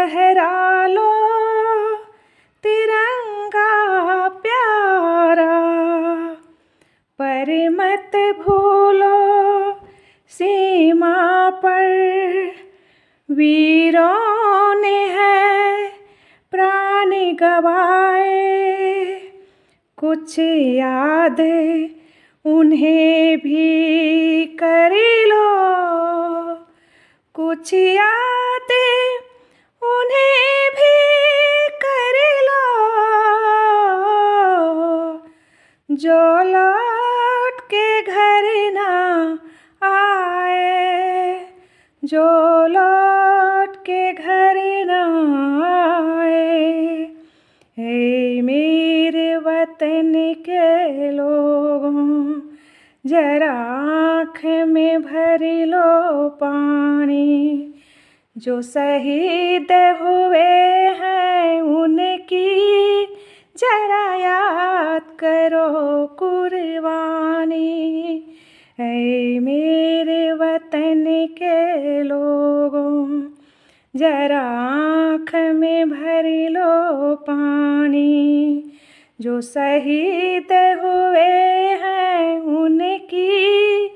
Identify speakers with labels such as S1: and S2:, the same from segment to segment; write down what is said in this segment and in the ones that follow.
S1: लहरा लो तिरंगा प्यारा, पर मत भूलो सीमा पर वीरों ने है प्राण गवाए। कुछ याद उन्हें भी कर लो, कुछ याद उन्हें भी कर लो, जो लौट के घर ना आए, जो लौट के घर ना आए। हे मेरे वतन के लोगों, जरा आँख में भर लो पानी। जो शहीद हुए हैं उनकी जरा याद करो कुर्बानी। ऐ मेरे वतन के लोगों, जरा आँख में भर लो पानी। जो शहीद हुए हैं उनकी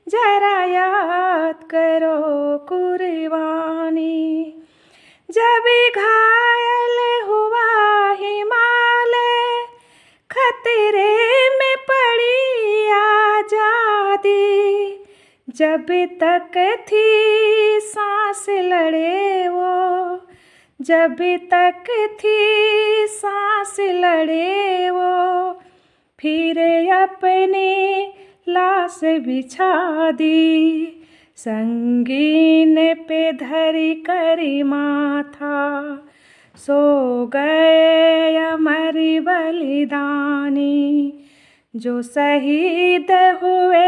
S1: जरा याद करो कुर्बानी। जब घायल हुआ हिमालय, खतरे में पड़ी आजादी, जब तक थी सांस लड़े वो, जब तक थी सांस लड़े वो, फिर अपनी लाश बिछा दी, संगीन पे धर कर माथा। सो गए अमर बलिदानी, जो शहीद हुए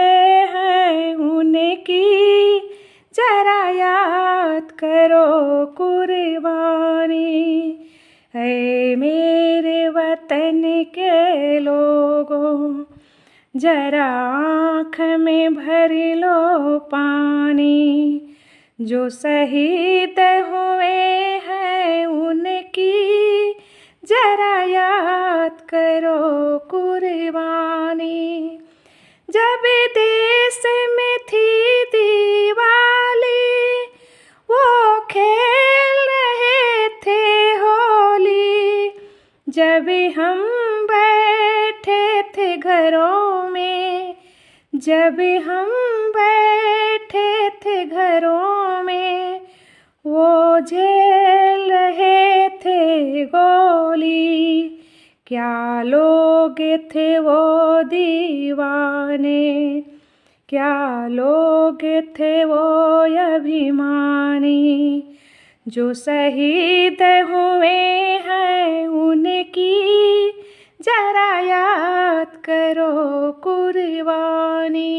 S1: हैं उनकी जरा याद करो कुर्बानी। ऐ मेरे वतन के लोगों, जरा आँख में भर लो पानी। जो शहीद हुए हैं उनकी जरा याद करो कुर्बानी। जब देश में थी दिवाली, वो खेल रहे थे होली, जब हम बैठे थे घरों में, जब हम बैठे थे घरों में, वो झेल रहे थे गोली। क्या लोग थे वो दीवाने, क्या लोग थे वो अभिमानी, जो शहीद हुए हैं उनकी जरा याद करो कुर्बानी।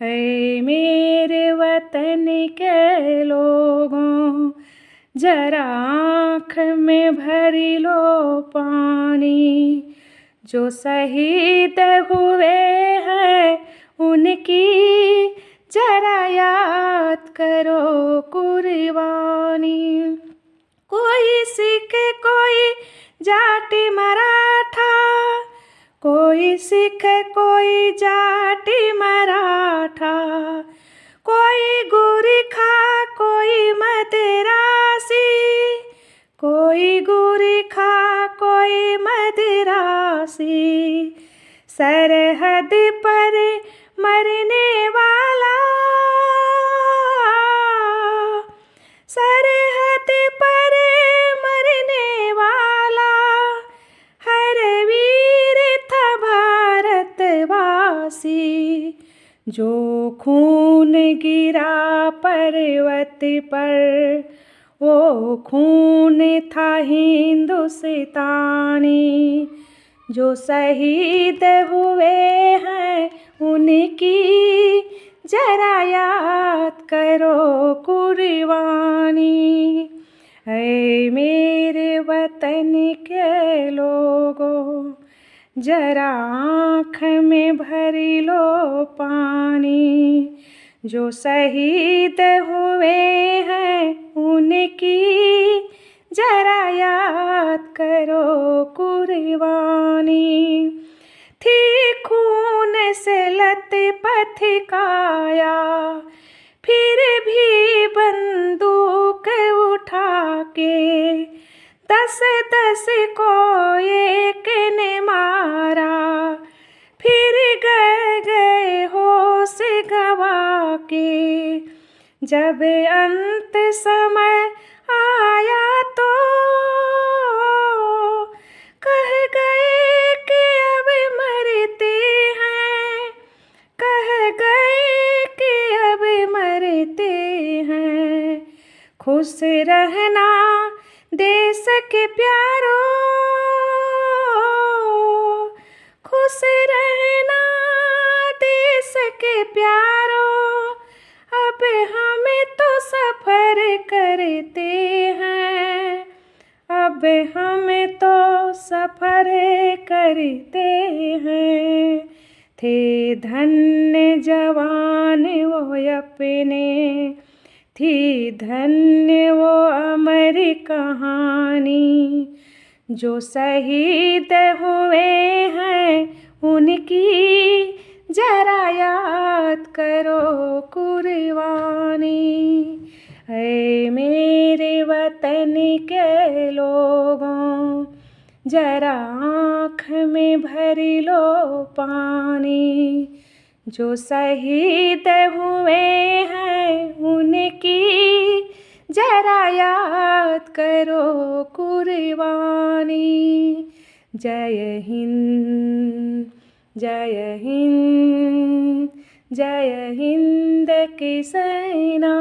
S1: ऐ मेरे वतन के लोगों, जरा आँख में भर लो पानी। जो शहीद हुए हैं उनकी जरा याद करो कुर्बानी। कोई सिख, कोई जाट मराठा, कोई सिख, कोई जाट मराठा, कोई गोरखा, कोई मद्रासी, कोई गोरखा, कोई मद्रासी, सरहद पर मरने वाला, सरहद पर मरने वाला, हर वीर था भारतवासी। जो खून गिरा पर्वत पर, वो खून था हिंदुस्तानी। जो शहीद हुए हैं उनकी जरा याद करो कुर्बानी। ऐ मेरे वतन के लोगों, जरा आँख में भर लो पानी। जो शहीद हुए हैं उनकी जरा याद करो कुर्बानी। थी खून से लथपथ काया, फिर भी बंदूक उठा के 10-10 को एक ने मारा। फिर गए होश गवा के, जब अंत समय आया तो कह गए कि अब मरते हैं, कह गए कि अब मरते हैं। खुश रहना देश के प्यारो, खुश रहना देश के प्यारो। अब हमें तो सफ़र करते हैं, अब हमें तो सफ़र करते हैं। थे धन्य जवान वो अपने, थी धन्य वो अमर कहानी। जो शहीद हुए हैं उनकी जरा याद करो कुर्बानी। ऐ मेरे वतन के लोगों, जरा आँख में भर लो पानी। जो शहीद हुए हैं उनकी जरा याद करो कुर्बानी। जय हिंद, जय हिंद, जय हिंद की सेना।